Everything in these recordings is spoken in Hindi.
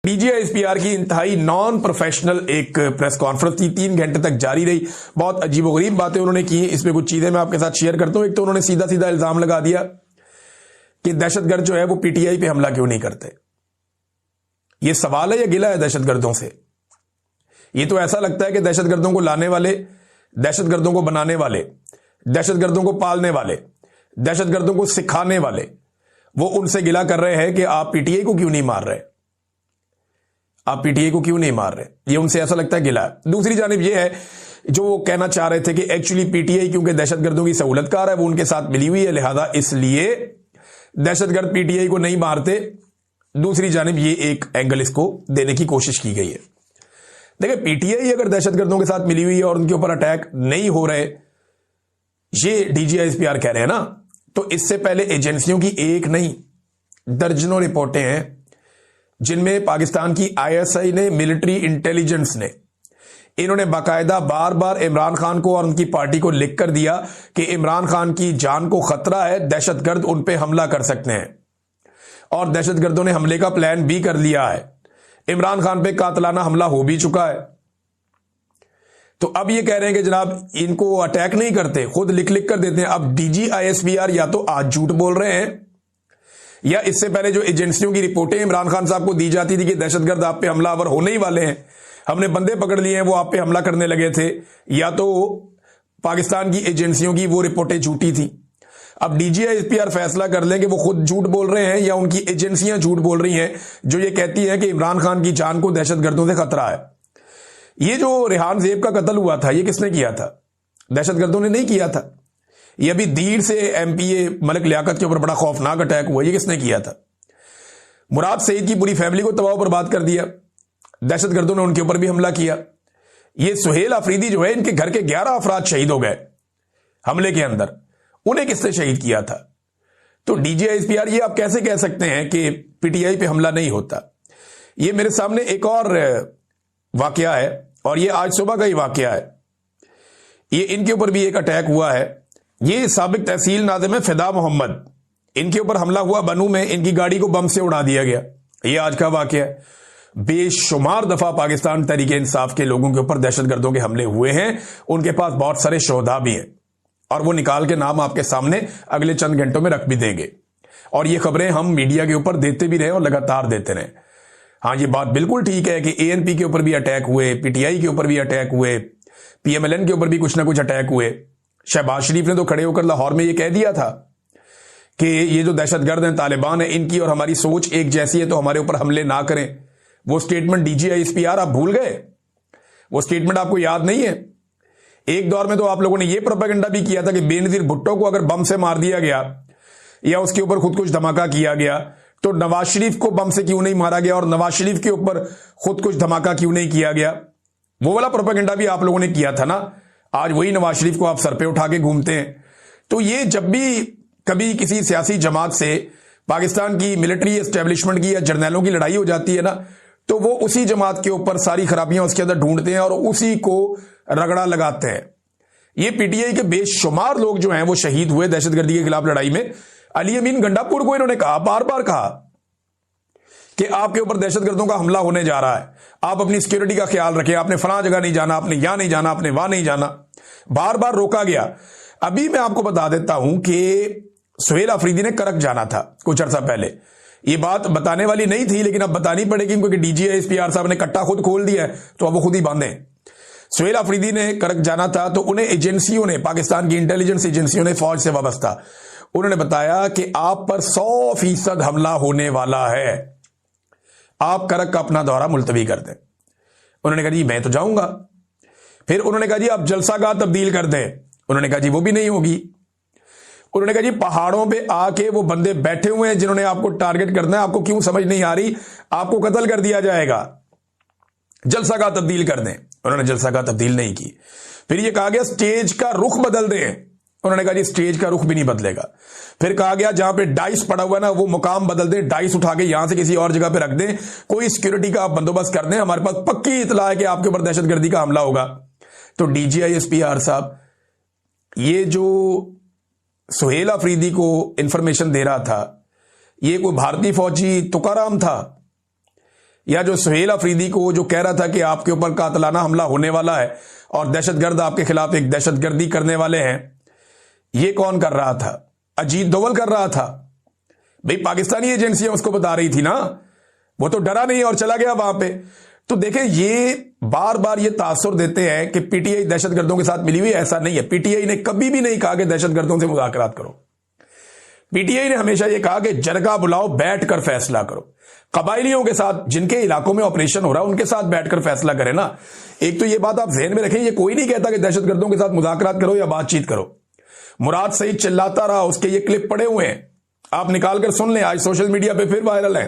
डीजीआईएसपीआर की इंतहाई नॉन प्रोफेशनल एक प्रेस कॉन्फ्रेंस थी, 3 घंटे तक जारी रही। बहुत अजीबोगरीब बातें उन्होंने की। इसमें कुछ चीजें मैं आपके साथ शेयर करता हूं। एक तो उन्होंने सीधा सीधा इल्जाम लगा दिया कि दहशतगर्द जो है वो पीटीआई पे हमला क्यों नहीं करते। ये सवाल है या गिला है दहशतगर्दों से? ये तो ऐसा लगता है कि दहशतगर्दों को लाने वाले, दहशतगर्दों को बनाने वाले, दहशतगर्दों को पालने वाले, दहशतगर्दों को सिखाने वाले, वो उनसे गिला कर रहे हैं कि आप पीटीआई को क्यों नहीं मार रहे, आप पीटीआई को क्यों नहीं मार रहे। ये उनसे ऐसा लगता है गिला है। दूसरी जानिब ये है जो वो कहना चाह रहे थे कि एक्चुअली पीटीआई क्योंकि दहशतगर्दों की सहूलतकार है, वो उनके साथ मिली हुई है, लिहाजा इसलिए दहशतगर्द पीटीआई को नहीं मारते। दूसरी जानिब ये एक एंगल इसको देने की कोशिश की गई है। देखिए, पीटीआई अगर दहशतगर्दों के साथ मिली हुई है और उनके ऊपर अटैक नहीं हो रहे, ये डीजीआईएसपीआर कह रहे हैं ना, तो इससे पहले एजेंसियों की एक नहीं दर्जनों रिपोर्टें हैं जिनमें पाकिस्तान की आईएसआई ने, मिलिट्री इंटेलिजेंस ने, इन्होंने बाकायदा बार बार इमरान खान को और उनकी पार्टी को लिख कर दिया कि इमरान खान की जान को खतरा है, दहशतगर्द उन पे हमला कर सकते हैं। और दहशतगर्दों ने हमले का प्लान भी कर लिया है। इमरान खान पे कातलाना हमला हो भी चुका है। तो अब ये कह रहे हैं कि जनाब इनको अटैक नहीं करते, खुद लिख लिख कर देते हैं। अब डीजीआईएसपीआर या तो आज झूठ बोल रहे हैं, या इससे पहले जो एजेंसियों की रिपोर्टें इमरान खान साहब को दी जाती थी कि दहशतगर्द आप पे हमलावर होने ही वाले हैं, हमने बंदे पकड़ लिए हैं, वो आप पे हमला करने लगे थे, या तो पाकिस्तान की एजेंसियों की वो रिपोर्टें झूठी थी। अब डीजीआईएसपीआर फैसला कर लें कि वो खुद झूठ बोल रहे हैं या उनकी एजेंसियां झूठ बोल रही हैं जो ये कहती हैं कि इमरान खान की जान को दहशतगर्दों से खतरा है। ये जो रेहान ज़ेब का कत्ल हुआ था, ये किसने किया था? दहशतगर्दों ने नहीं किया था। ये अभी दीर से एमपीए मलिक लियाकत के ऊपर बड़ा खौफनाक अटैक हुआ, ये किसने किया था? मुराद सईद की पूरी फैमिली को तबाह बर्बाद कर दिया, दहशतगर्दों ने उनके ऊपर भी हमला किया। ये सुहेल अफरीदी जो है, इनके घर के 11 अफराद शहीद हो गए हमले के अंदर, उन्हें किसने शहीद किया था? तो डीजीआईएसपीआर ये आप कैसे कह सकते हैं कि पीटीआई पे हमला नहीं होता? ये मेरे सामने एक और वाकया है, और ये आज सुबह का ही वाकया है। ये इनके ऊपर भी एक अटैक हुआ है। ये साबिक तहसील नाज़िम है फिदा मोहम्मद, इनके ऊपर हमला हुआ बनू में, इनकी गाड़ी को बम से उड़ा दिया गया। ये आज का वाकया है। बेशुमार दफा पाकिस्तान तहरीक इंसाफ के लोगों के ऊपर दहशतगर्दों के हमले हुए हैं, उनके पास बहुत सारे शोधा भी हैं, और वो निकाल के नाम आपके सामने अगले चंद घंटों में रख भी देंगे। और ये खबरें हम मीडिया के ऊपर देते भी रहे और लगातार देते रहे। हाँ, ये बात बिल्कुल ठीक है कि एएनपी के ऊपर भी अटैक हुए, पीटीआई के ऊपर भी अटैक हुए, पीएमएलएन के ऊपर भी कुछ ना कुछ अटैक हुए। शहबाज शरीफ ने तो खड़े होकर लाहौर में ये कह दिया था कि ये जो दहशतगर्द हैं, तालिबान है, इनकी और हमारी सोच एक जैसी है, तो हमारे ऊपर हमले ना करें। वो स्टेटमेंट डीजीआईएसपीआर आप भूल गए? वो स्टेटमेंट आपको याद नहीं है? एक दौर में तो आप लोगों ने ये प्रोपेगेंडा भी किया था कि बेनजीर भुट्टो को अगर बम से मार दिया गया या उसके ऊपर खुद कुछ धमाका किया गया तो नवाज शरीफ को बम से क्यों नहीं मारा गया, और नवाज शरीफ के ऊपर खुद कुछ धमाका क्यों नहीं किया गया। वो वाला प्रोपेगेंडा भी आप लोगों ने किया था ना। आज वही नवाज शरीफ को आप सर पे उठा के घूमते हैं। तो ये जब भी कभी किसी सियासी जमात से पाकिस्तान की मिलिट्री एस्टेब्लिशमेंट की या जर्नैलों की लड़ाई हो जाती है ना, तो वो उसी जमात के ऊपर सारी खराबियां उसके अंदर ढूंढते हैं और उसी को रगड़ा लगाते हैं। ये पीटीआई के बेशुमार लोग जो हैं वो शहीद हुए दहशतगर्दी के खिलाफ लड़ाई में। अली अमीन गंडापुर को इन्होंने कहा, बार बार कहा कि आपके ऊपर दहशतगर्दों का हमला होने जा रहा है, आप अपनी सिक्योरिटी का ख्याल रखें, आपने फलां जगह नहीं जाना, आपने यहां नहीं जाना, आपने वहां नहीं जाना। बार बार रोका गया। अभी मैं आपको बता देता हूं कि सुहेल अफरीदी ने करक जाना था कुछ अर्सा पहले। ये बात बताने वाली नहीं थी, लेकिन अब बतानी पड़ेगी क्योंकि डीजीआईएसपीआर साहब ने कट्टा खुद खोल दिया है, तो अब वो खुद ही बांधे। सुहेल अफरीदी ने करक जाना था, तो उन्हें एजेंसियों ने, पाकिस्तान की इंटेलिजेंस एजेंसियों ने, फौज से वाबस्ता, उन्होंने बताया कि आप पर 100% हमला होने वाला है, आप करक का अपना दौरा मुलतवी कर दें। उन्होंने कहा जी मैं तो जाऊंगा। फिर उन्होंने कहा जी आप जलसागाह तब्दील कर दें। उन्होंने कहा जी वो भी नहीं होगी। उन्होंने कहा जी पहाड़ों पे आके वो बंदे बैठे हुए हैं जिन्होंने आपको टारगेट करना है, आपको क्यों समझ नहीं आ रही, आपको कत्ल कर दिया जाएगा, जलसागाह तब्दील कर दें। उन्होंने जलसागाह तब्दील नहीं की। फिर ये कहा गया स्टेज का रुख बदल दें। उन्होंने कहा जी स्टेज का रुख भी नहीं बदलेगा। फिर कहा गया जहां पे डाइस पड़ा हुआ है ना, वो मुकाम बदल दें, डाइस उठा के यहां से किसी और जगह पे रख दें, कोई सिक्योरिटी का आप बंदोबस्त कर दें, हमारे पास पक्की इतला है कि आपके ऊपर दहशतगर्दी का हमला होगा। तो डीजीआईएसपीआर साहब ये जो सुहेल अफरीदी को इंफॉर्मेशन दे रहा था, ये कोई भारतीय फौजी तुकाराम था या जो सुहेल अफरीदी को जो कह रहा था कि आपके ऊपर कातलाना हमला होने वाला है और दहशतगर्द आपके खिलाफ एक दहशतगर्दी करने वाले हैं, ये कौन कर रहा था? अजीत दोवल कर रहा था। भाई पाकिस्तानी एजेंसियां उसको बता रही थी ना, वो तो डरा नहीं और चला गया वहां पे। तो देखें, ये बार बार ये तासुर देते हैं कि पीटीआई दहशतगर्दों के साथ मिली हुई। ऐसा नहीं है। पीटीआई ने कभी भी नहीं कहा कि दहशतगर्दों से मुज़ाकरात करो। पीटीआई ने हमेशा यह कहा कि जरगा बुलाओ, बैठकर फैसला करो। कबायलियों के साथ जिनके इलाकों में ऑपरेशन हो रहा है उनके साथ बैठकर फैसला करें ना। एक तो ये बात आप ज़हन में रखें, ये कोई नहीं कहता कि दहशतगर्दों के साथ मुज़ाकरात करो या बातचीत करो। मुराद सईद चिल्लाता रहा, उसके ये क्लिप पड़े हुए हैं, आप निकाल कर सुन लें। आज सोशल मीडिया पे फिर वायरल है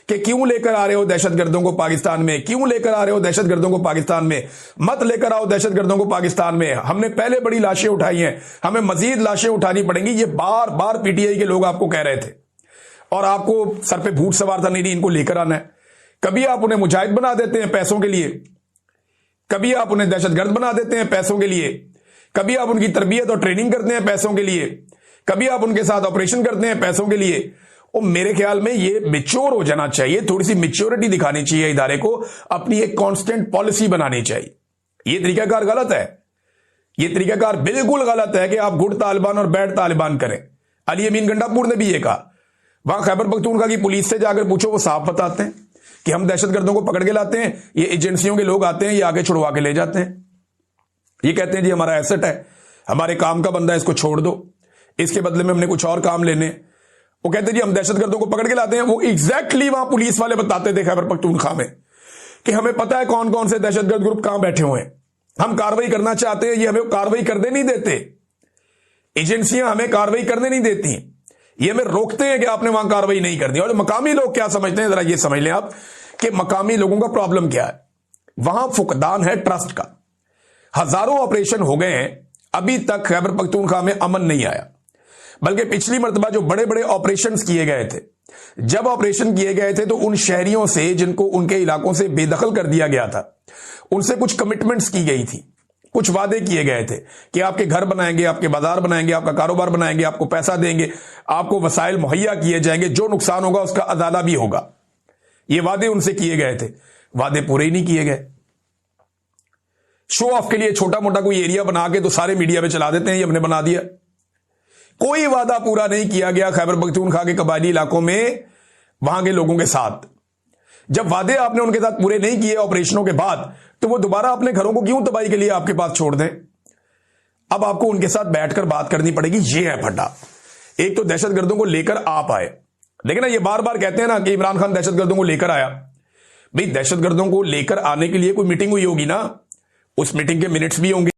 कि क्यों लेकर आ रहे हो दहशतगर्दों को पाकिस्तान में, क्यों लेकर आ रहे हो दहशतगर्दों को पाकिस्तान में, मत लेकर आओ दहशतगर्दों को पाकिस्तान में। हमने पहले बड़ी लाशें उठाई हैं, हमें मजीद लाशें उठानी पड़ेंगी। ये बार बार पीटीआई के लोग आपको कह रहे थे और आपको सर पे भूत सवार था, नहीं इनको लेकर आना है। कभी आप उन्हें मुजाहिद बना देते हैं पैसों के लिए, कभी आप उन्हें दहशतगर्द बना देते हैं पैसों के लिए, कभी आप उनकी तरबियत और ट्रेनिंग करते हैं पैसों के लिए, कभी आप उनके साथ ऑपरेशन करते हैं पैसों के लिए। और मेरे ख्याल में ये मैच्योर हो जाना चाहिए, थोड़ी सी मैच्योरिटी दिखानी चाहिए इदारे को, अपनी एक कांस्टेंट पॉलिसी बनानी चाहिए। ये तरीकाकार गलत है, ये तरीकाकार बिल्कुल गलत है कि आप गुड तालिबान और बैड तालिबान करें। अली अमीन गंडापुर ने भी ये कहा, वहां खैबर पख्तूनख्वा की पुलिस से जाकर पूछो, वो साफ बताते हैं कि हम दहशतगर्दों को पकड़ के लाते हैं, ये एजेंसियों के लोग आते हैं, ये आगे छुड़वा के ले जाते हैं। ये कहते हैं जी हमारा एसेट है, हमारे काम का बंदा है, इसको छोड़ दो, इसके बदले में हमने कुछ और काम लेने। वो कहते हैं जी हम दहशतगर्दों को पकड़ के लाते हैं। वो एग्जैक्टली वहां पुलिस वाले बताते थे खैबर पख्तूनख्वा में कि हमें पता है कौन कौन से दहशतगर्द ग्रुप कहां बैठे हुए हैं, हम कार्रवाई करना चाहते हैं, ये हमें कार्रवाई करने नहीं देते, एजेंसियां हमें कार्रवाई करने नहीं देती, ये हमें रोकते हैं कि आपने वहां कार्रवाई नहीं करनी। और मकामी लोग क्या समझते हैं, जरा ये समझ लें आप कि मकामी लोगों का प्रॉब्लम क्या है। वहां फुकदान है ट्रस्ट का। हजारों ऑपरेशन हो गए हैं, अभी तक खैबर पख्तूनख्वा में अमन नहीं आया। बल्कि पिछली मर्तबा जो बड़े बड़े ऑपरेशन किए गए थे, जब ऑपरेशन किए गए थे तो उन शहरियों से जिनको उनके इलाकों से बेदखल कर दिया गया था, उनसे कुछ कमिटमेंट्स की गई थी, कुछ वादे किए गए थे कि आपके घर बनाएंगे, आपके बाजार बनाएंगे, आपका कारोबार बनाएंगे, आपको पैसा देंगे, आपको वसाइल मुहैया किए जाएंगे, जो नुकसान होगा उसका अदाला भी होगा। ये वादे उनसे किए गए थे, वादे पूरे ही नहीं किए गए। शो ऑफ के लिए छोटा मोटा कोई एरिया बना के तो सारे मीडिया में चला देते हैं ये हमने बना दिया। कोई वादा पूरा नहीं किया गया खैबर पख्तूनख्वा के कबायली इलाकों में वहां के लोगों के साथ। जब वादे आपने उनके साथ पूरे नहीं किए ऑपरेशनों के बाद, तो वो दोबारा अपने घरों को क्यों तबाही के लिए आपके पास छोड़ दें? अब आपको उनके साथ बैठकर बात करनी पड़ेगी। ये है फड्डा। एक तो दहशतगर्दों को लेकर आप आए, लेकिन ये बार बार कहते हैं ना कि इमरान खान दहशतगर्दों को लेकर आया। भाई दहशतगर्दों को लेकर आने के लिए कोई मीटिंग हुई होगी ना, उस मीटिंग के मिनट्स भी होंगे।